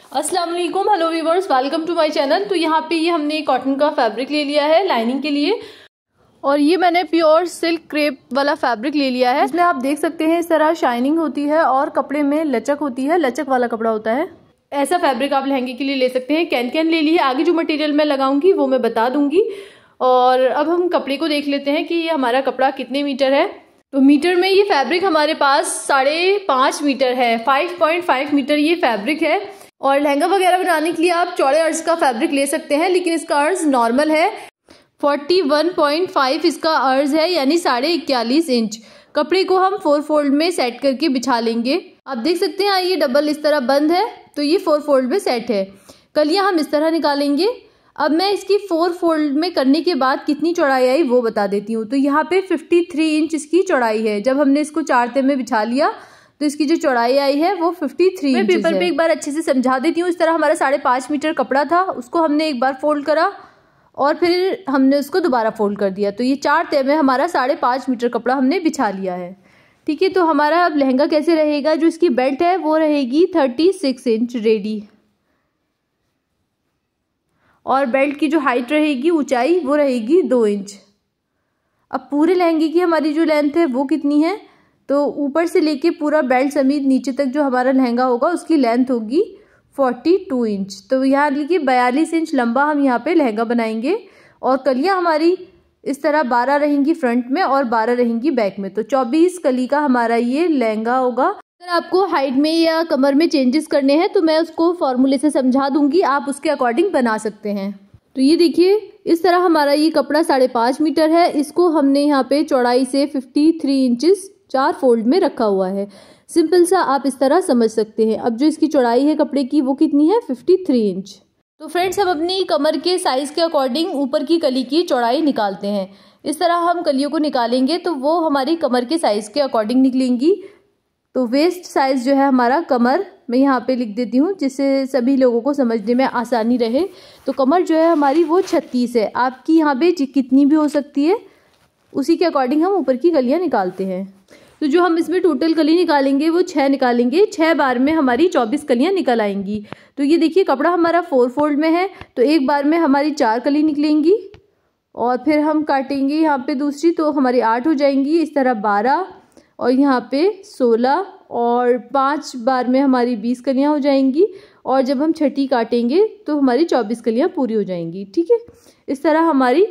अस्सलाम वालेकुम, hello viewers, welcome to my channel. तो यहाँ पे ये हमने कॉटन का फैब्रिक ले लिया है लाइनिंग के लिए, और ये मैंने प्योर सिल्क क्रेप वाला फैब्रिक ले लिया है। इसमें आप देख सकते हैं इस तरह शाइनिंग होती है और कपड़े में लचक होती है, लचक वाला कपड़ा होता है। ऐसा फैब्रिक आप लहंगे के लिए ले सकते हैं। कैन ले लिए, आगे जो मटेरियल मैं लगाऊंगी वो मैं बता दूंगी। और अब हम कपड़े को देख लेते हैं कि ये हमारा कपड़ा कितने मीटर है। तो मीटर में ये फैब्रिक हमारे पास 5.5 मीटर है, 5.5 मीटर ये फैब्रिक है। और लहंगा वगैरह बनाने के लिए आप चौड़े अर्ज का फैब्रिक ले सकते हैं, लेकिन इसका अर्ज नॉर्मल है। 41.5 इसका अर्ज है, यानी 41.5 इंच। कपड़े को हम 4 फोल्ड में सेट करके बिछा लेंगे। आप देख सकते हैं ये डबल इस तरह बंद है, तो ये 4 फोल्ड में सेट है। कलियां हम इस तरह निकालेंगे। अब मैं इसकी 4 फोल्ड में करने के बाद कितनी चौड़ाई आई वो बता देती हूँ। तो यहाँ पे 53 इंच इसकी चौड़ाई है। जब हमने इसको 4 ते में बिछा लिया तो इसकी जो चौड़ाई आई है वो 53 इंच। पेपर पे एक बार अच्छे से समझा देती हूँ। इस तरह हमारा 5.5 मीटर कपड़ा था, उसको हमने एक बार फोल्ड करा और फिर हमने उसको दोबारा फोल्ड कर दिया। तो ये 4 ते में हमारा 5.5 मीटर कपड़ा हमने बिछा लिया है। ठीक है, तो हमारा अब लहंगा कैसे रहेगा। जो इसकी बेल्ट है वो रहेगी 36 इंच रेडी, और बेल्ट की जो हाइट रहेगी, ऊंचाई, वो रहेगी 2 इंच। अब पूरे लहंगे की हमारी जो लेंथ है वो कितनी है, तो ऊपर से लेके पूरा बेल्ट समेत नीचे तक जो हमारा लहंगा होगा उसकी लेंथ होगी 42 इंच। तो यहाँ देखिए 42 इंच लंबा हम यहाँ पे लहंगा बनाएंगे। और कलियाँ हमारी इस तरह 12 रहेंगी फ्रंट में और 12 रहेंगी बैक में। तो 24 कली का हमारा ये लहंगा होगा। अगर आपको हाइट में या कमर में चेंजेस करने हैं तो मैं उसको फॉर्मूले से समझा दूंगी, आप उसके अकॉर्डिंग बना सकते हैं। तो ये देखिए इस तरह हमारा ये कपड़ा 5.5 मीटर है। इसको हमने यहाँ पे चौड़ाई से 53 इंचेस 4 फोल्ड में रखा हुआ है। सिंपल सा आप इस तरह समझ सकते हैं। अब जो इसकी चौड़ाई है कपड़े की वो कितनी है, 53 इंच। तो फ्रेंड्स, हम अपनी कमर के साइज के अकॉर्डिंग ऊपर की कली की चौड़ाई निकालते हैं। इस तरह हम कलियों को निकालेंगे तो वो हमारी कमर के साइज के अकॉर्डिंग निकलेंगी। तो वेस्ट साइज जो है हमारा कमर, मैं यहाँ पे लिख देती हूँ जिससे सभी लोगों को समझने में आसानी रहे। तो कमर जो है हमारी वो 36 है। आपकी यहाँ पे कितनी भी हो सकती है, उसी के अकॉर्डिंग हम ऊपर की कलियाँ निकालते हैं। तो जो हम इसमें टोटल कली निकालेंगे वो 6 निकालेंगे। 6 बार में हमारी 24 कलियाँ निकल आएंगी। तो ये देखिए कपड़ा हमारा 4 फोल्ड में है, तो एक बार में हमारी 4 कली निकलेंगी और फिर हम काटेंगे यहाँ पे दूसरी, तो हमारी 8 हो जाएंगी। इस तरह 12 और यहाँ पे 16 और 5 बार में हमारी 20 कलियाँ हो जाएंगी। और जब हम छठी काटेंगे तो हमारी 24 कलियाँ पूरी हो जाएंगी। ठीक है, इस तरह हमारी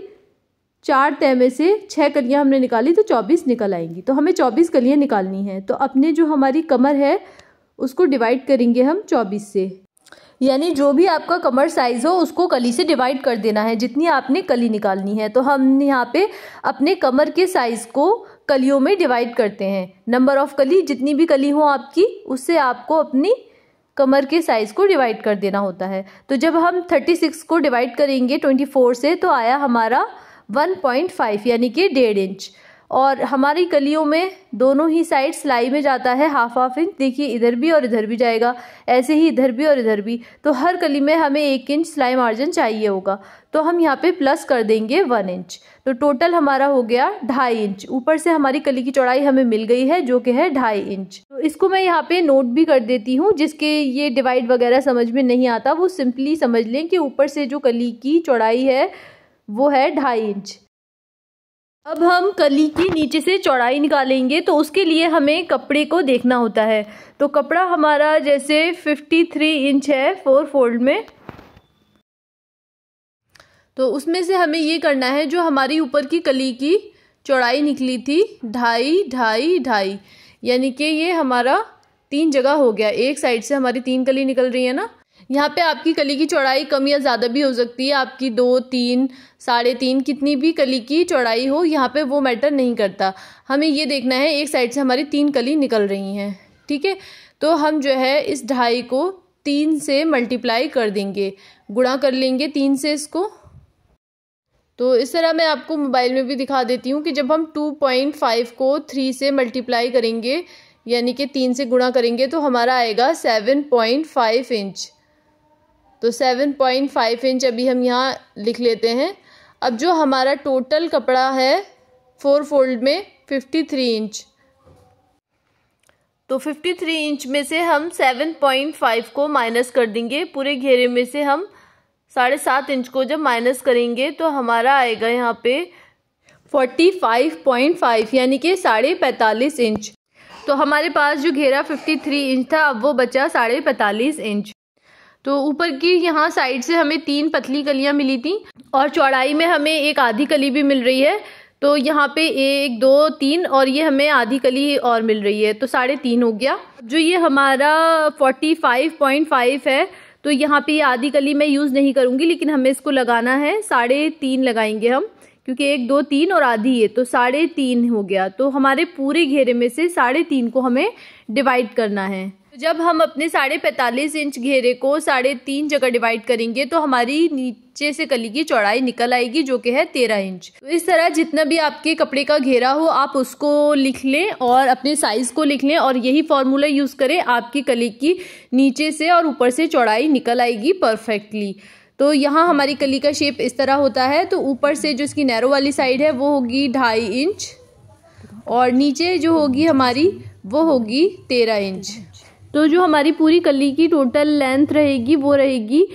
4 तय में से 6 कलियाँ हमने निकाली तो 24 निकल आएंगी। तो हमें 24 कलियाँ निकालनी है। तो अपने जो हमारी कमर है उसको डिवाइड करेंगे हम 24 से, यानी जो भी आपका कमर साइज हो उसको कली से डिवाइड कर देना है जितनी आपने कली निकालनी है। तो हम यहाँ पे अपने कमर के साइज को कलियों में डिवाइड करते हैं। नंबर ऑफ कली, जितनी भी कली हो आपकी, उससे आपको अपनी कमर के साइज को डिवाइड कर देना होता है। तो जब हम 36 को डिवाइड करेंगे 24 से तो आया हमारा 1.5 यानी कि 1.5 इंच। और हमारी कलियों में दोनों ही साइड सिलाई में जाता है हाफ इंच। देखिए इधर भी और इधर भी जाएगा, ऐसे ही इधर भी और इधर भी। तो हर कली में हमें 1 इंच सिलाई मार्जिन चाहिए होगा, तो हम यहाँ पे प्लस कर देंगे 1 इंच। तो टोटल हमारा हो गया 2.5 इंच। ऊपर से हमारी कली की चौड़ाई हमें मिल गई है जो कि है 2.5 इंच। तो इसको मैं यहाँ पे नोट भी कर देती हूँ, जिसके ये डिवाइड वगैरह समझ में नहीं आता वो सिंपली समझ लें कि ऊपर से जो कली की चौड़ाई है वो है 2.5 इंच। अब हम कली की नीचे से चौड़ाई निकालेंगे, तो उसके लिए हमें कपड़े को देखना होता है। तो कपड़ा हमारा जैसे 53 इंच है 4 फोल्ड में, तो उसमें से हमें ये करना है जो हमारी ऊपर की कली की चौड़ाई निकली थी 2.5, यानी कि ये हमारा 3 जगह हो गया। एक साइड से हमारी 3 कली निकल रही है ना। यहाँ पे आपकी कली की चौड़ाई कम या ज़्यादा भी हो सकती है, आपकी 2, 3, 3.5 कितनी भी कली की चौड़ाई हो, यहाँ पे वो मैटर नहीं करता। हमें ये देखना है एक साइड से हमारी 3 कली निकल रही हैं। ठीक है, तो हम जो है इस 2.5 को 3 से मल्टीप्लाई कर देंगे, गुणा कर लेंगे 3 से इसको। तो इस तरह मैं आपको मोबाइल में भी दिखा देती हूँ कि जब हम 2.5 को 3 से मल्टीप्लाई करेंगे यानी कि 3 से गुणा करेंगे तो हमारा आएगा 7.5 इंच। तो 7.5 इंच अभी हम यहाँ लिख लेते हैं। अब जो हमारा टोटल कपड़ा है 4 फोल्ड में 53 इंच, तो 53 इंच में से हम 7.5 को माइनस कर देंगे। पूरे घेरे में से हम 7.5 इंच को जब माइनस करेंगे तो हमारा आएगा यहाँ पे 45.5 यानी कि 45.5 इंच। तो हमारे पास जो घेरा 53 इंच था अब वो बचा 45.5 इंच। तो ऊपर की यहाँ साइड से हमें 3 पतली कलियाँ मिली थी और चौड़ाई में हमें एक आधी कली भी मिल रही है। तो यहाँ पे 1 2 3 और ये हमें आधी कली और मिल रही है, तो 3.5 हो गया। जो ये हमारा 45.5 है तो यहाँ पे ये आधी कली मैं यूज़ नहीं करूँगी, लेकिन हमें इसको लगाना है 3.5 लगाएंगे हम, क्योंकि 1 2 3 और आधी है तो 3.5 हो गया। तो हमारे पूरे घेरे में से 3.5 को हमें डिवाइड करना है। जब हम अपने 45.5 इंच घेरे को 3.5 जगह डिवाइड करेंगे तो हमारी नीचे से कली की चौड़ाई निकल आएगी जो कि है 13 इंच। तो इस तरह जितना भी आपके कपड़े का घेरा हो आप उसको लिख लें और अपने साइज को लिख लें और यही फॉर्मूला यूज करें। आपकी कली की नीचे से और ऊपर से चौड़ाई निकल आएगी परफेक्टली। तो यहाँ हमारी कली का शेप इस तरह होता है। तो ऊपर से जो इसकी नैरो वाली साइड है वो होगी 2.5 इंच और नीचे जो होगी हमारी वो होगी 13 इंच। तो जो हमारी पूरी कली की टोटल लेंथ रहेगी वो रहेगी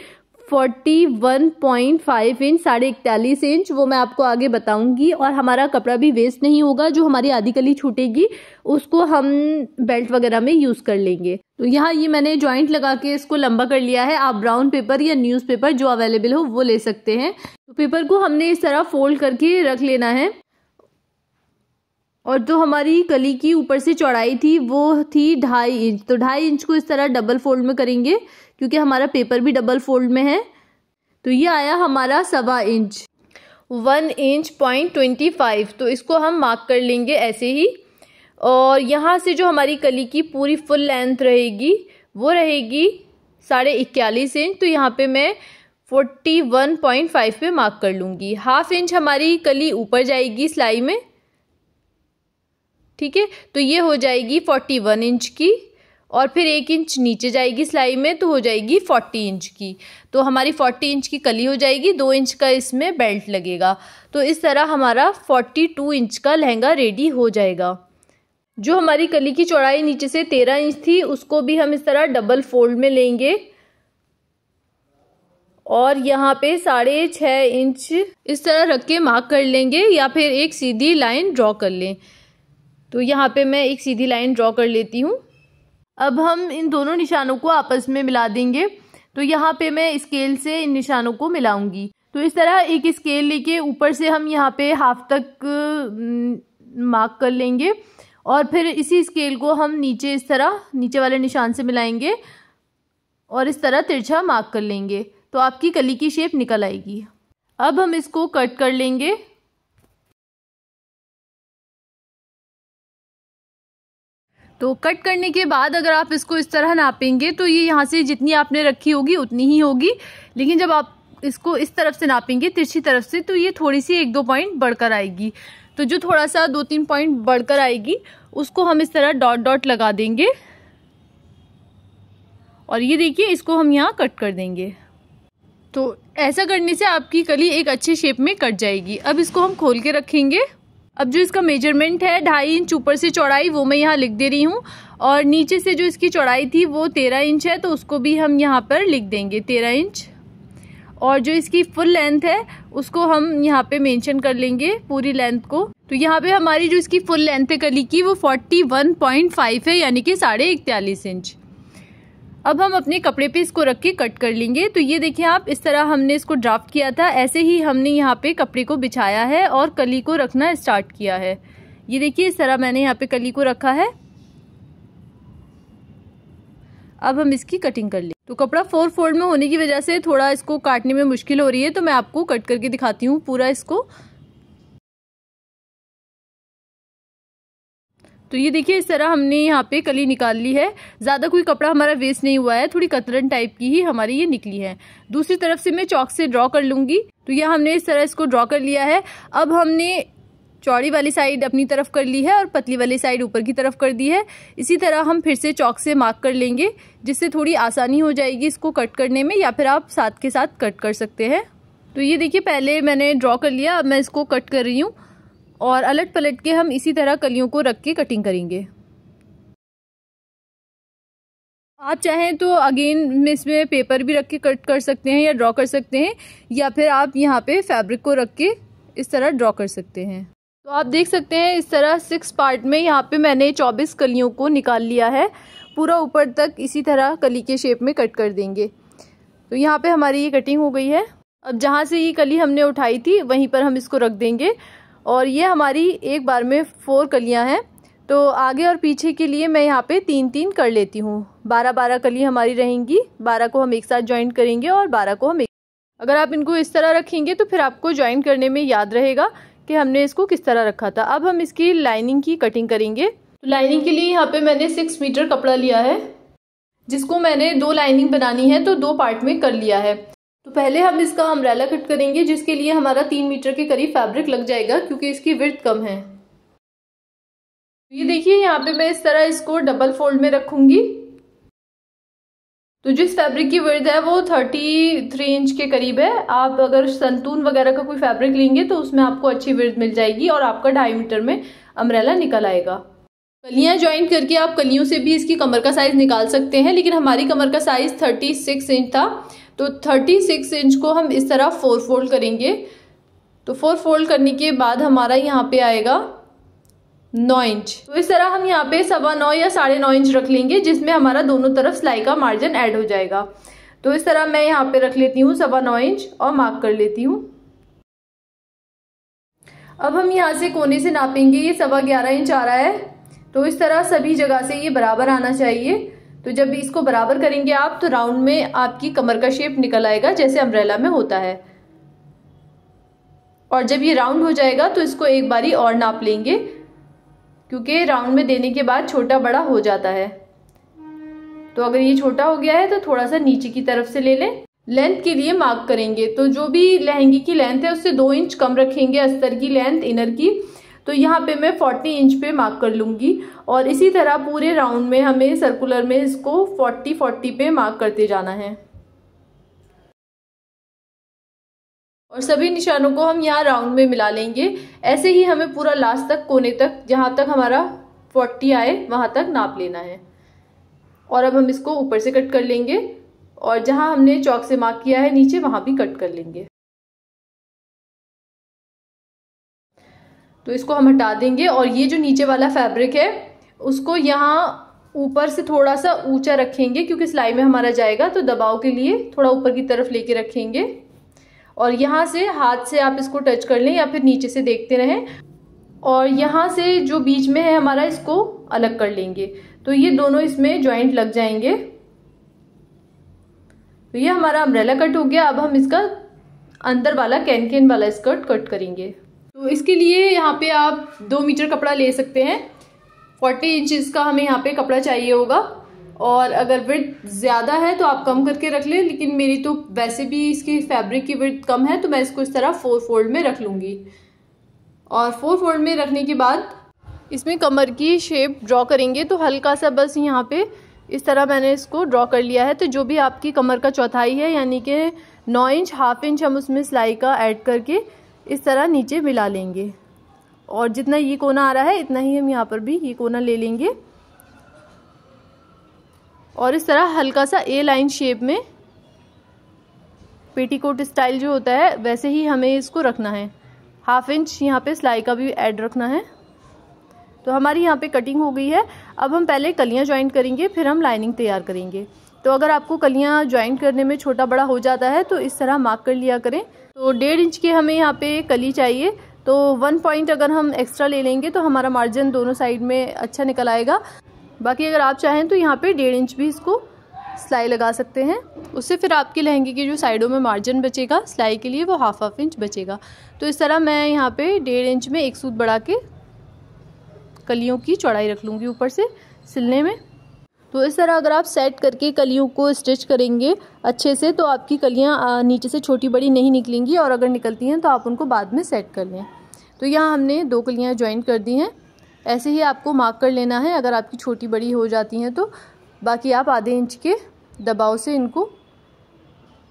41.5 इंच, 41.5 इंच। वो मैं आपको आगे बताऊंगी। और हमारा कपड़ा भी वेस्ट नहीं होगा। जो हमारी आधी कली छूटेगी उसको हम बेल्ट वगैरह में यूज़ कर लेंगे। तो यहाँ ये मैंने जॉइंट लगा के इसको लंबा कर लिया है। आप ब्राउन पेपर या न्यूज़पेपर जो अवेलेबल हो वो ले सकते हैं। तो पेपर को हमने इस तरह फोल्ड करके रख लेना है। और जो हमारी कली की ऊपर से चौड़ाई थी वो थी 2.5 इंच। तो 2.5 इंच को इस तरह डबल फोल्ड में करेंगे क्योंकि हमारा पेपर भी डबल फोल्ड में है। तो ये आया हमारा 1.25 इंच, 1 इंच 0.25। तो इसको हम मार्क कर लेंगे ऐसे ही। और यहाँ से जो हमारी कली की पूरी फुल लेंथ रहेगी वो रहेगी 41.5 इंच। तो यहाँ पे मैं 41.5 पे मार्क कर लूँगी। 1/2 इंच हमारी कली ऊपर जाएगी सिलाई में, ठीक है। तो ये हो जाएगी 41 इंच की और फिर 1 इंच नीचे जाएगी सिलाई में तो हो जाएगी 40 इंच की। तो हमारी 40 इंच की कली हो जाएगी। 2 इंच का इसमें बेल्ट लगेगा। तो इस तरह हमारा 42 इंच का लहंगा रेडी हो जाएगा। जो हमारी कली की चौड़ाई नीचे से 13 इंच थी उसको भी हम इस तरह डबल फोल्ड में लेंगे और यहाँ पे 6.5 इंच इस तरह रख के मार्क कर लेंगे या फिर एक सीधी लाइन ड्रॉ कर लें। तो यहाँ पे मैं एक सीधी लाइन ड्रॉ कर लेती हूँ। अब हम इन दोनों निशानों को आपस में मिला देंगे। तो यहाँ पे मैं स्केल से इन निशानों को मिलाऊंगी। तो इस तरह एक स्केल लेके ऊपर से हम यहाँ पे हाफ तक मार्क कर लेंगे और फिर इसी स्केल को हम नीचे इस तरह नीचे वाले निशान से मिलाएंगे और इस तरह तिरछा मार्क कर लेंगे। तो आपकी कली की शेप निकल आएगी। अब हम इसको कट कर लेंगे। तो कट करने के बाद अगर आप इसको इस तरह नापेंगे तो ये यहाँ से जितनी आपने रखी होगी उतनी ही होगी, लेकिन जब आप इसको इस तरफ से नापेंगे तिरछी तरफ से तो ये थोड़ी सी 1-2 पॉइंट बढ़कर आएगी। तो जो थोड़ा सा 2-3 पॉइंट बढ़कर आएगी उसको हम इस तरह डॉट डॉट लगा देंगे और ये देखिए इसको हम यहाँ कट कर देंगे। तो ऐसा करने से आपकी कली एक अच्छे शेप में कट जाएगी। अब इसको हम खोल के रखेंगे। अब जो इसका मेजरमेंट है 2.5 इंच ऊपर से चौड़ाई वो मैं यहाँ लिख दे रही हूँ और नीचे से जो इसकी चौड़ाई थी वो 13 इंच है तो उसको भी हम यहाँ पर लिख देंगे 13 इंच। और जो इसकी फुल लेंथ है उसको हम यहाँ पे मेंशन कर लेंगे पूरी लेंथ को। तो यहाँ पे हमारी जो इसकी फुल लेंथ है कली की वो 41.5 है यानी कि 41.5 इंच। अब हम अपने कपड़े पे इसको रख के कट कर लेंगे। तो ये देखिए आप इस तरह हमने इसको ड्राफ्ट किया था, ऐसे ही हमने यहाँ पे कपड़े को बिछाया है और कली को रखना स्टार्ट किया है। ये देखिए इस तरह मैंने यहाँ पे कली को रखा है। अब हम इसकी कटिंग कर लें। तो कपड़ा 4 फोल्ड में होने की वजह से थोड़ा इसको काटने में मुश्किल हो रही है, तो मैं आपको कट करके दिखाती हूँ पूरा इसको। तो ये देखिए इस तरह हमने यहाँ पे कली निकाल ली है। ज़्यादा कोई कपड़ा हमारा वेस्ट नहीं हुआ है, थोड़ी कतरन टाइप की ही हमारी ये निकली है। दूसरी तरफ से मैं चॉक से ड्रॉ कर लूँगी। तो यहाँ हमने इस तरह इसको ड्रॉ कर लिया है। अब हमने चौड़ी वाली साइड अपनी तरफ कर ली है और पतली वाली साइड ऊपर की तरफ कर दी है। इसी तरह हम फिर से चॉक से मार्क कर लेंगे जिससे थोड़ी आसानी हो जाएगी इसको कट करने में, या फिर आप साथ के साथ कट कर सकते हैं। तो ये देखिए पहले मैंने ड्रॉ कर लिया, अब मैं इसको कट कर रही हूँ और अलट पलट के हम इसी तरह कलियों को रख के कटिंग करेंगे। आप चाहें तो अगेन इसमें पेपर भी रख के कट कर सकते हैं या ड्रॉ कर सकते हैं, या फिर आप यहाँ पे फैब्रिक को रख के इस तरह ड्रॉ कर सकते हैं। तो आप देख सकते हैं इस तरह 6 पार्ट में यहाँ पे मैंने 24 कलियों को निकाल लिया है। पूरा ऊपर तक इसी तरह कली के शेप में कट कर देंगे। तो यहाँ पे हमारी ये कटिंग हो गई है। अब जहाँ से ये कली हमने उठाई थी वहीं पर हम इसको रख देंगे, और ये हमारी एक बार में 4 कलियाँ हैं। तो आगे और पीछे के लिए मैं यहाँ पे 3-3 कर लेती हूँ। 12-12 कली हमारी रहेंगी। 12 को हम एक साथ ज्वाइन करेंगे और 12 को हम अगर आप इनको इस तरह रखेंगे तो फिर आपको ज्वाइन करने में याद रहेगा कि हमने इसको किस तरह रखा था। अब हम इसकी लाइनिंग की कटिंग करेंगे। तो लाइनिंग के लिए यहाँ पे मैंने 6 मीटर कपड़ा लिया है, जिसको मैंने 2 लाइनिंग बनानी है तो 2 पार्ट में कर लिया है। तो पहले हम इसका अम्ब्रेला कट करेंगे, जिसके लिए हमारा 3 मीटर के करीब फैब्रिक लग जाएगा, क्योंकि इसकी विड्थ कम है। ये देखिए यहाँ पे मैं इस तरह इसको डबल फोल्ड में रखूंगी। तो जिस फैब्रिक की विड्थ है वो 33 इंच के करीब है। आप अगर संतून वगैरह का कोई फैब्रिक लेंगे तो उसमें आपको अच्छी विड्थ मिल जाएगी और आपका 2.5 मीटर में अम्ब्रेला निकल आएगा। कलियां ज्वाइन करके आप कलियों से भी इसकी कमर का साइज निकाल सकते हैं, लेकिन हमारी कमर का साइज 36 इंच था। तो 36 इंच को हम इस तरह 4 फोल्ड करेंगे। तो 4 फोल्ड करने के बाद हमारा यहाँ पे आएगा 9 इंच। तो इस तरह हम यहाँ पे 9.25 या 9.5 इंच रख लेंगे, जिसमें हमारा दोनों तरफ सिलाई का मार्जिन ऐड हो जाएगा। तो इस तरह मैं यहाँ पे रख लेती हूँ 9.25 इंच और मार्क कर लेती हूँ। अब हम यहाँ से कोने से नापेंगे। ये 11.25 इंच आ रहा है। तो इस तरह सभी जगह से ये बराबर आना चाहिए। तो जब इसको बराबर करेंगे आप, तो राउंड में आपकी कमर का शेप निकल आएगा, जैसे अम्ब्रेला में होता है। और जब ये राउंड हो जाएगा तो इसको एक बारी और नाप लेंगे, क्योंकि राउंड में देने के बाद छोटा बड़ा हो जाता है। तो अगर ये छोटा हो गया है तो थोड़ा सा नीचे की तरफ से ले लें। लेंथ के लिए मार्क करेंगे। तो जो भी लहंगे की लेंथ है उससे 2 इंच कम रखेंगे, अस्तर की लेंथ इनर की। तो यहाँ पे मैं 40 इंच पे मार्क कर लूंगी, और इसी तरह पूरे राउंड में हमें सर्कुलर में इसको 40 पे मार्क करते जाना है। और सभी निशानों को हम यहाँ राउंड में मिला लेंगे। ऐसे ही हमें पूरा लास्ट तक, कोने तक, जहाँ तक हमारा 40 आए वहाँ तक नाप लेना है। और अब हम इसको ऊपर से कट कर लेंगे, और जहाँ हमने चौक से मार्क किया है नीचे, वहाँ भी कट कर लेंगे। तो इसको हम हटा देंगे, और ये जो नीचे वाला फैब्रिक है उसको यहाँ ऊपर से थोड़ा सा ऊंचा रखेंगे, क्योंकि सिलाई में हमारा जाएगा। तो दबाव के लिए थोड़ा ऊपर की तरफ लेके रखेंगे, और यहाँ से हाथ से आप इसको टच कर लें या फिर नीचे से देखते रहें। और यहाँ से जो बीच में है हमारा, इसको अलग कर लेंगे। तो ये दोनों इसमें ज्वाइंट लग जाएंगे। तो ये हमारा अम्ब्रेला कट हो गया। अब हम इसका अंदर वाला कैन वाला स्कर्ट कट करेंगे। तो इसके लिए यहाँ पे आप 2 मीटर कपड़ा ले सकते हैं। 40 इंचेस का हमें यहाँ पे कपड़ा चाहिए होगा, और अगर विड्थ ज़्यादा है तो आप कम करके रख लें। लेकिन मेरी तो वैसे भी इसकी फैब्रिक की विड्थ कम है, तो मैं इसको इस तरह 4 फोल्ड में रख लूँगी। और 4 फोल्ड में रखने के बाद इसमें कमर की शेप ड्रॉ करेंगे। तो हल्का सा बस यहाँ पे इस तरह मैंने इसको ड्रॉ कर लिया है। तो जो भी आपकी कमर का चौथाई है, यानी कि 9 इंच, ½ इंच हम उसमें सिलाई का ऐड करके इस तरह नीचे मिला लेंगे। और जितना ये कोना आ रहा है इतना ही हम यहाँ पर भी ये कोना ले लेंगे, और इस तरह हल्का सा ए लाइन शेप में, पेटीकोट स्टाइल जो होता है वैसे ही हमें इसको रखना है। ½ इंच यहाँ पे सिलाई का भी ऐड रखना है। तो हमारी यहाँ पे कटिंग हो गई है। अब हम पहले कलियाँ ज्वाइन करेंगे, फिर हम लाइनिंग तैयार करेंगे। तो अगर आपको कलियाँ ज्वाइन करने में छोटा बड़ा हो जाता है तो इस तरह मार्क कर लिया करें। तो 1.5 इंच के हमें यहाँ पे कली चाहिए। तो 1 पॉइंट अगर हम एक्स्ट्रा ले लेंगे तो हमारा मार्जिन दोनों साइड में अच्छा निकल आएगा। बाकी अगर आप चाहें तो यहाँ पे 1.5 इंच भी इसको सिलाई लगा सकते हैं। उससे फिर आपके लहंगे की जो साइडों में मार्जिन बचेगा सिलाई के लिए, वो ½ इंच बचेगा। तो इस तरह मैं यहाँ पे 1.5 इंच में एक सूत बढ़ा के कलियों की चौड़ाई रख लूँगी ऊपर से सिलने में। तो इस तरह अगर आप सेट करके कलियों को स्टिच करेंगे अच्छे से, तो आपकी कलियाँ नीचे से छोटी बड़ी नहीं निकलेंगी, और अगर निकलती हैं तो आप उनको बाद में सेट कर लें। तो यहाँ हमने 2 कलियाँ ज्वाइन कर दी हैं। ऐसे ही आपको मार्क कर लेना है। अगर आपकी छोटी बड़ी हो जाती हैं तो बाकी आप ½ इंच के दबाव से इनको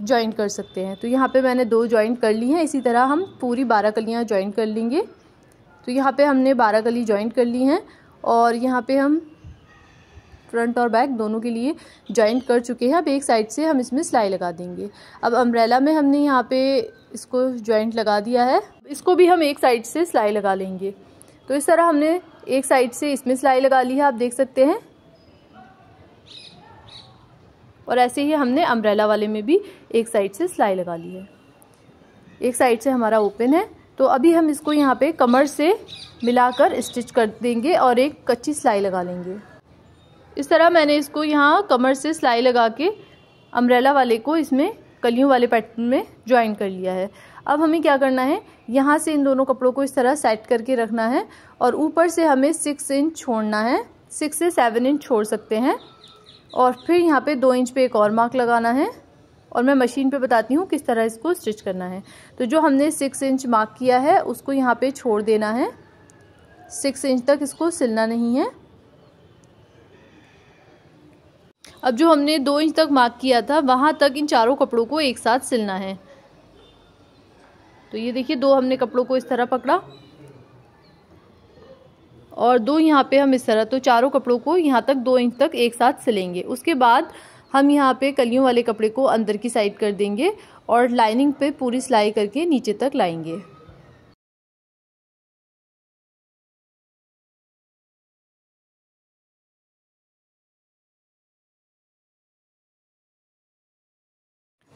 ज्वाइन कर सकते हैं। तो यहाँ पे मैंने 2 ज्वाइन कर ली हैं। इसी तरह हम पूरी 12 कलियाँ ज्वाइन कर लेंगे। तो यहाँ पे हमने 12 कली ज्वाइन कर ली हैं, और यहाँ पे हम फ्रंट और बैक दोनों के लिए जॉइंट कर चुके हैं। अब एक साइड से हम इसमें सिलाई लगा देंगे। अब अम्ब्रेला में हमने यहाँ पे इसको जॉइंट लगा दिया है, इसको भी हम एक साइड से सिलाई लगा लेंगे। तो इस तरह हमने एक साइड से इसमें सिलाई लगा ली है, आप देख सकते हैं। और ऐसे ही हमने अम्ब्रेला वाले में भी एक साइड से सिलाई लगा ली है। एक साइड से हमारा ओपन है। तो अभी हम इसको यहाँ पे कमर से मिलाकर स्टिच कर देंगे और एक कच्ची सिलाई लगा लेंगे। इस तरह मैंने इसको यहाँ कमर से सिलाई लगा के अम्ब्रेला वाले को इसमें कलियों वाले पैटर्न में ज्वाइन कर लिया है। अब हमें क्या करना है, यहाँ से इन दोनों कपड़ों को इस तरह सेट करके रखना है और ऊपर से हमें 6 इंच छोड़ना है, 6 से 7 इंच छोड़ सकते हैं। और फिर यहाँ पे 2 इंच पे एक और मार्क लगाना है और मैं मशीन पे बताती हूँ किस तरह इसको स्टिच करना है। तो जो हमने 6 इंच मार्क किया है उसको यहाँ पे छोड़ देना है, 6 इंच तक इसको सिलना नहीं है। अब जो हमने 2 इंच तक मार्क किया था वहाँ तक इन चारों कपड़ों को एक साथ सिलना है। तो ये देखिए 2 हमने कपड़ों को इस तरह पकड़ा और 2 यहाँ पे हम इस तरह, तो चारों कपड़ों को यहाँ तक 2 इंच तक एक साथ सिलेंगे। उसके बाद हम यहाँ पे कलियों वाले कपड़े को अंदर की साइड कर देंगे और लाइनिंग पे पूरी सिलाई करके नीचे तक लाएंगे।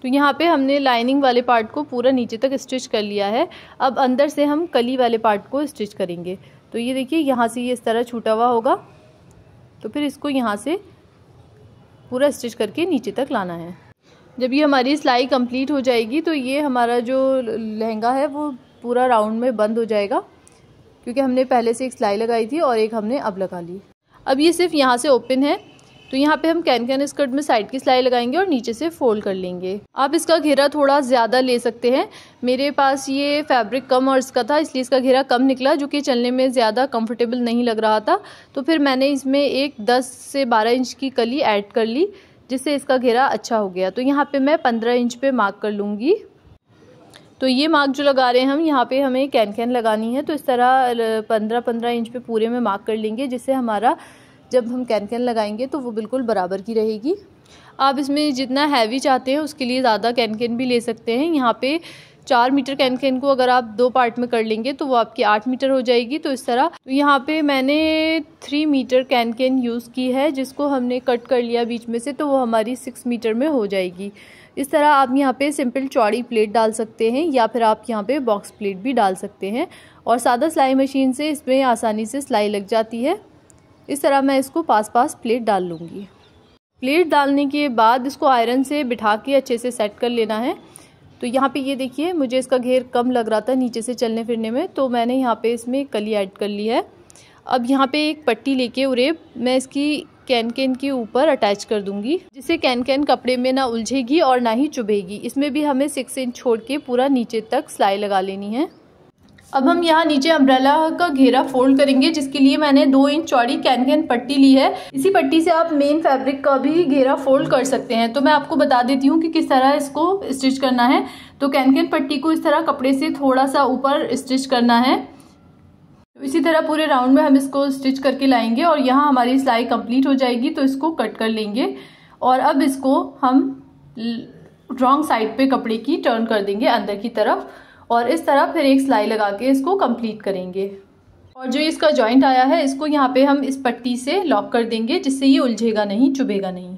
तो यहाँ पे हमने लाइनिंग वाले पार्ट को पूरा नीचे तक स्टिच कर लिया है। अब अंदर से हम कली वाले पार्ट को स्टिच करेंगे। तो ये देखिए यहाँ से ये इस तरह छूटा हुआ होगा, तो फिर इसको यहाँ से पूरा स्टिच करके नीचे तक लाना है। जब ये हमारी सिलाई कंप्लीट हो जाएगी तो ये हमारा जो लहंगा है वो पूरा राउंड में बंद हो जाएगा, क्योंकि हमने पहले से एक सिलाई लगाई थी और एक हमने अब लगा ली। अब ये सिर्फ यहाँ से ओपन है, तो यहाँ पे हम कैन स्कर्ट में साइड की सिलाई लगाएंगे और नीचे से फोल्ड कर लेंगे। आप इसका घेरा थोड़ा ज़्यादा ले सकते हैं। मेरे पास ये फैब्रिक कम और इसका था, इसलिए इसका घेरा कम निकला, जो कि चलने में ज़्यादा कंफर्टेबल नहीं लग रहा था। तो फिर मैंने इसमें एक 10 से 12 इंच की कली ऐड कर ली, जिससे इसका घेरा अच्छा हो गया। तो यहाँ पे मैं 15 इंच पे मार्क कर लूँगी। तो ये मार्क जो लगा रहे हैं हम, यहाँ पे हमें कैन लगानी है। तो इस तरह 15-15 इंच पे पूरे में मार्क कर लेंगे, जिससे हमारा जब हम कैन लगाएंगे तो वो बिल्कुल बराबर की रहेगी। आप इसमें जितना हैवी चाहते हैं उसके लिए ज़्यादा कैन भी ले सकते हैं। यहाँ पे 4 मीटर कैन को अगर आप 2 पार्ट में कर लेंगे तो वो आपकी 8 मीटर हो जाएगी। तो इस तरह, तो यहाँ पे मैंने 3 मीटर कैन यूज़ की है, जिसको हमने कट कर लिया बीच में से, तो वो हमारी 6 मीटर में हो जाएगी। इस तरह आप यहाँ पे सिंपल चौड़ी प्लेट डाल सकते हैं या फिर आप यहाँ पे बॉक्स प्लेट भी डाल सकते हैं, और सादा सिलाई मशीन से इसमें आसानी से सिलाई लग जाती है। इस तरह मैं इसको पास प्लेट डाल लूँगी। प्लेट डालने के बाद इसको आयरन से बिठा के अच्छे से सेट कर लेना है। तो यहाँ पे ये देखिए, मुझे इसका घेर कम लग रहा था नीचे से चलने फिरने में, तो मैंने यहाँ पे इसमें कली ऐड कर ली है। अब यहाँ पे एक पट्टी लेके उरेब मैं इसकी कैन के ऊपर अटैच कर दूंगी, जिससे कैन कपड़े में ना उलझेगी और ना ही चुभेगी। इसमें भी हमें 6 इंच छोड़ के पूरा नीचे तक सिलाई लगा लेनी है। अब हम यहाँ नीचे अम्ब्रेला का घेरा फोल्ड करेंगे, जिसके लिए मैंने 2 इंच चौड़ी कैन पट्टी ली है। इसी पट्टी से आप मेन फैब्रिक का भी घेरा फोल्ड कर सकते हैं। तो मैं आपको बता देती हूँ कि किस तरह इसको स्टिच करना है। तो कैन पट्टी को इस तरह कपड़े से थोड़ा सा ऊपर स्टिच करना है। तो इसी तरह पूरे राउंड में हम इसको स्टिच करके लाएंगे और यहाँ हमारी सिलाई कंप्लीट हो जाएगी, तो इसको कट कर लेंगे। और अब इसको हम रॉन्ग साइड पे कपड़े की टर्न कर देंगे अंदर की तरफ, और इस तरह फिर एक सिलाई लगा के इसको कंप्लीट करेंगे। और जो इसका जॉइंट आया है इसको यहाँ पे हम इस पट्टी से लॉक कर देंगे, जिससे ये उलझेगा नहीं, चुभेगा नहीं।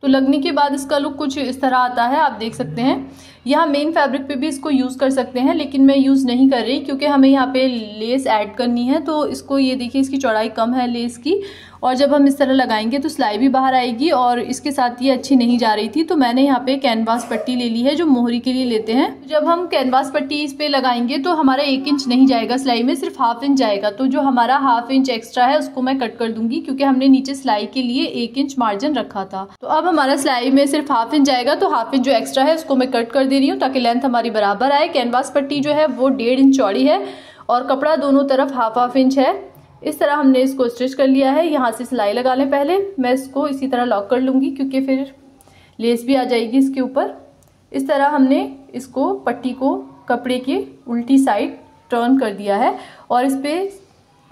तो लगने के बाद इसका लुक कुछ इस तरह आता है, आप देख सकते हैं। यहाँ मेन फैब्रिक पे भी इसको यूज़ कर सकते हैं, लेकिन मैं यूज़ नहीं कर रही क्योंकि हमें यहाँ पे लेस ऐड करनी है। तो इसको ये देखिए, इसकी चौड़ाई कम है लेस की, और जब हम इस तरह लगाएंगे तो सिलाई भी बाहर आएगी और इसके साथ ये अच्छी नहीं जा रही थी। तो मैंने यहाँ पे कैनवास पट्टी ले ली है, जो मोहरी के लिए लेते हैं। जब हम कैनवास पट्टी इस पे लगाएंगे तो हमारा 1 इंच नहीं जाएगा सिलाई में, सिर्फ 1/2 इंच जाएगा। तो जो हमारा 1/2 इंच एक्स्ट्रा है उसको मैं कट कर दूंगी, क्योंकि हमने नीचे सिलाई के लिए 1 इंच मार्जिन रखा था। तो अब हमारा सिलाई में सिर्फ 1/2 इंच जाएगा, तो 1/2 इंच जो एक्स्ट्रा है उसको मैं कट कर दे रही हूँ, ताकि लेंथ हमारी बराबर आए। कैनवास पट्टी जो है वो 1.5 इंच चौड़ी है और कपड़ा दोनों तरफ 1/2 इंच है। इस तरह हमने इसको स्टिच कर लिया है। यहाँ से सिलाई लगा लें पहले, मैं इसको इसी तरह लॉक कर लूँगी क्योंकि फिर लेस भी आ जाएगी इसके ऊपर। इस तरह हमने इसको पट्टी को कपड़े की उल्टी साइड टर्न कर दिया है और इस पर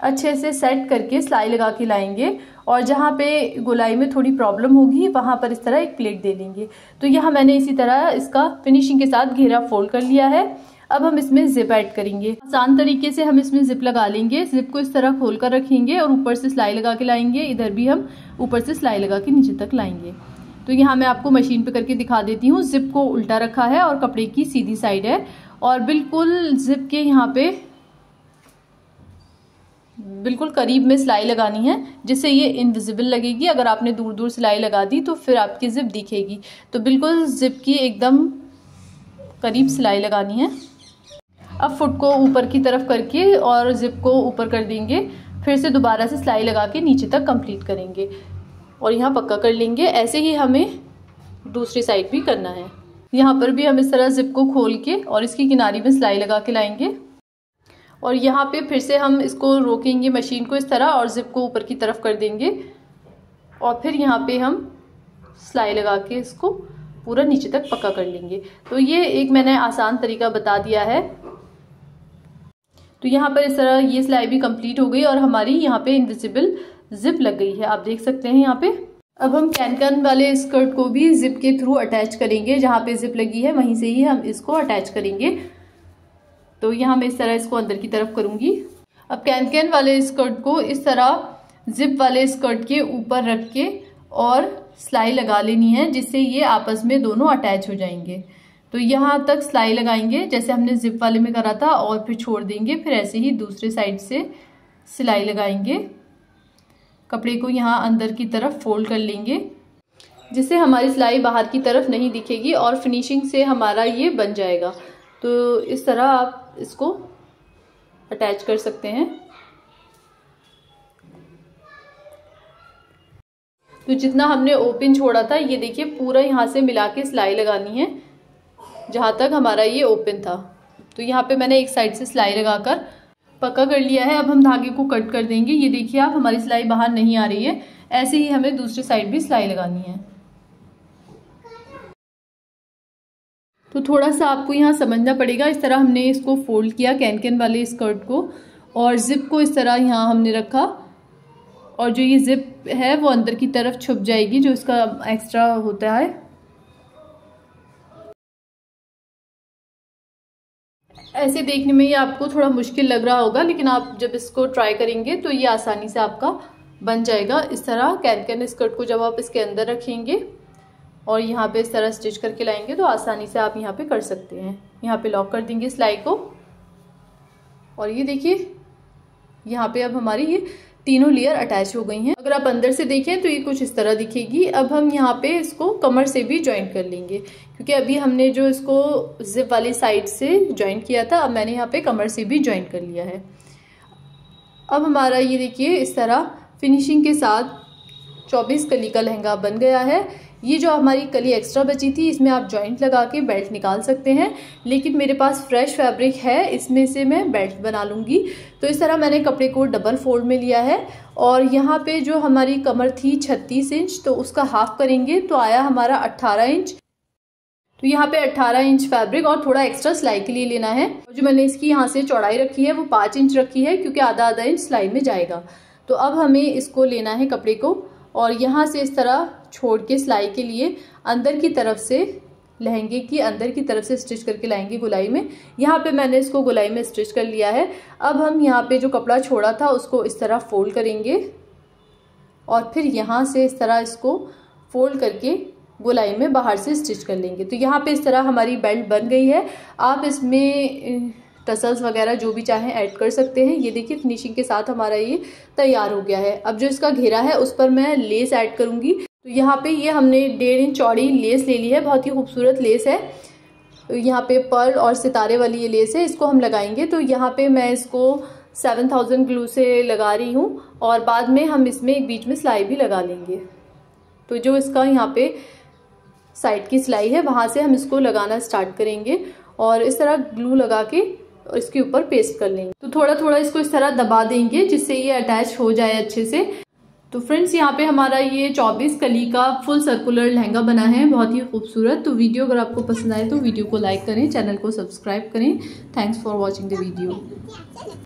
अच्छे से सेट करके सिलाई लगा के लाएंगे। और जहाँ पे गोलाई में थोड़ी प्रॉब्लम होगी वहाँ पर इस तरह एक प्लेट दे लेंगे। तो यहाँ मैंने इसी तरह इसका फिनिशिंग के साथ घेरा फोल्ड कर लिया है। अब हम इसमें जिप ऐड करेंगे। आसान तरीके से हम इसमें जिप लगा लेंगे। जिप को इस तरह खोल कर रखेंगे और ऊपर से सिलाई लगा के लाएंगे। इधर भी हम ऊपर से सिलाई लगा के नीचे तक लाएंगे। तो यहाँ मैं आपको मशीन पे करके दिखा देती हूँ। जिप को उल्टा रखा है और कपड़े की सीधी साइड है और बिल्कुल जिप के यहाँ पे बिल्कुल करीब में सिलाई लगानी है, जिससे ये इनविजिबल लगेगी। अगर आपने दूर दूर सिलाई लगा दी तो फिर आपकी जिप दिखेगी। तो बिल्कुल जिप की एकदम करीब सिलाई लगानी है। अब फुट को ऊपर की तरफ करके और जिप को ऊपर कर देंगे। फिर से दोबारा से सिलाई लगा के नीचे तक कंप्लीट करेंगे और यहाँ पक्का कर लेंगे। ऐसे ही हमें दूसरी साइड भी करना है। यहाँ पर भी हम इस तरह जिप को खोल के और इसकी किनारी में सिलाई लगा के लाएंगे और यहाँ पे फिर से हम इसको रोकेंगे मशीन को इस तरह और जिप को ऊपर की तरफ कर देंगे और फिर यहाँ पे हम सिलाई लगा के इसको पूरा नीचे तक पक्का कर लेंगे। तो ये एक मैंने आसान तरीका बता दिया है। तो यहाँ पर इस तरह ये सिलाई भी कंप्लीट हो गई और हमारी यहाँ पे इनविजिबल जिप लग गई है, आप देख सकते हैं यहाँ पे। अब हम कैन वाले स्कर्ट को भी जिप के थ्रू अटैच करेंगे। जहाँ पे जिप लगी है वहीं से ही हम इसको अटैच करेंगे। तो यहाँ मैं इस तरह इसको अंदर की तरफ करूंगी। अब कैन वाले स्कर्ट को इस तरह जिप वाले स्कर्ट के ऊपर रख के और सिलाई लगा लेनी है, जिससे ये आपस में दोनों अटैच हो जाएंगे। तो यहाँ तक सिलाई लगाएंगे जैसे हमने जिप वाले में करा था और फिर छोड़ देंगे। फिर ऐसे ही दूसरे साइड से सिलाई लगाएंगे। कपड़े को यहाँ अंदर की तरफ फोल्ड कर लेंगे, जिससे हमारी सिलाई बाहर की तरफ नहीं दिखेगी और फिनिशिंग से हमारा ये बन जाएगा। तो इस तरह आप इसको अटैच कर सकते हैं। तो जितना हमने ओपन छोड़ा था ये देखिए पूरा यहाँ से मिला के सिलाई लगानी है जहाँ तक हमारा ये ओपन था। तो यहाँ पे मैंने एक साइड से सिलाई लगाकर पक्का कर लिया है। अब हम धागे को कट कर देंगे। ये देखिए आप हमारी सिलाई बाहर नहीं आ रही है। ऐसे ही हमें दूसरी साइड भी सिलाई लगानी है। तो थोड़ा सा आपको यहाँ समझना पड़ेगा। इस तरह हमने इसको फोल्ड किया कैन वाले स्कर्ट को और जिप को इस तरह यहाँ हमने रखा और जो ये जिप है वो अंदर की तरफ छुप जाएगी, जो इसका एक्स्ट्रा होता है। ऐसे देखने में ये आपको थोड़ा मुश्किल लग रहा होगा, लेकिन आप जब इसको ट्राई करेंगे तो ये आसानी से आपका बन जाएगा। इस तरह कैन स्कर्ट को जब आप इसके अंदर रखेंगे और यहाँ पे इस तरह स्टिच करके लाएंगे तो आसानी से आप यहाँ पे कर सकते हैं। यहाँ पे लॉक कर देंगे सिलाई को और ये देखिए यहाँ पे अब हमारी ये तीनों लेयर अटैच हो गई हैं। अगर आप अंदर से देखें तो ये कुछ इस तरह दिखेगी। अब हम यहाँ पे इसको कमर से भी ज्वाइंट कर लेंगे, क्योंकि अभी हमने जो इसको जिप वाली साइड से ज्वाइंट किया था, अब मैंने यहाँ पे कमर से भी ज्वाइंट कर लिया है। अब हमारा ये देखिए इस तरह फिनिशिंग के साथ 24 कली का लहंगा बन गया है। ये जो हमारी कली एक्स्ट्रा बची थी इसमें आप जॉइंट लगा के बेल्ट निकाल सकते हैं, लेकिन मेरे पास फ्रेश फैब्रिक है, इसमें से मैं बेल्ट बना लूँगी। तो इस तरह मैंने कपड़े को डबल फोल्ड में लिया है और यहाँ पे जो हमारी कमर थी 36 इंच, तो उसका हाफ करेंगे तो आया हमारा 18 इंच। तो यहाँ पे 18 इंच फैब्रिक और थोड़ा एक्स्ट्रा सिलाई के लिए लेना है। जो मैंने इसकी यहाँ से चौड़ाई रखी है वो 5 इंच रखी है, क्योंकि आधा आधा इंच सिलाई में जाएगा। तो अब हमें इसको लेना है कपड़े को और यहाँ से इस तरह छोड़ के सिलाई के लिए अंदर की तरफ से लहंगे की अंदर की तरफ से स्टिच करके लाएंगे गोलाई में। यहाँ पे मैंने इसको गोलाई में स्टिच कर लिया है। अब हम यहाँ पे जो कपड़ा छोड़ा था उसको इस तरह फोल्ड करेंगे और फिर यहाँ से इस तरह इसको फोल्ड करके गोलाई में बाहर से स्टिच कर लेंगे। तो यहाँ पे इस तरह हमारी बेल्ट बन गई है। आप इसमें टसल्स वगैरह जो भी चाहें ऐड कर सकते हैं। ये देखिए फिनिशिंग के साथ हमारा ये तैयार हो गया है। अब जो इसका घेरा है उस पर मैं लेस ऐड करूँगी। तो यहाँ पे ये हमने 1.5 इंच चौड़ी लेस ले ली है, बहुत ही खूबसूरत लेस है। तो यहाँ पे पर्ल और सितारे वाली ये लेस है, इसको हम लगाएंगे। तो यहाँ पे मैं इसको 7000 ग्लू से लगा रही हूँ और बाद में हम इसमें एक बीच में सिलाई भी लगा लेंगे। तो जो इसका यहाँ पे साइड की सिलाई है वहाँ से हम इसको लगाना स्टार्ट करेंगे और इस तरह ग्लू लगा के और इसके ऊपर पेस्ट कर लेंगे। तो थोड़ा थोड़ा इसको इस तरह दबा देंगे जिससे ये अटैच हो जाए अच्छे से। तो फ्रेंड्स यहाँ पे हमारा ये 24 कली का फुल सर्कुलर लहंगा बना है, बहुत ही खूबसूरत। तो वीडियो अगर आपको पसंद आए तो वीडियो को लाइक करें, चैनल को सब्सक्राइब करें। Thanks for watching the video.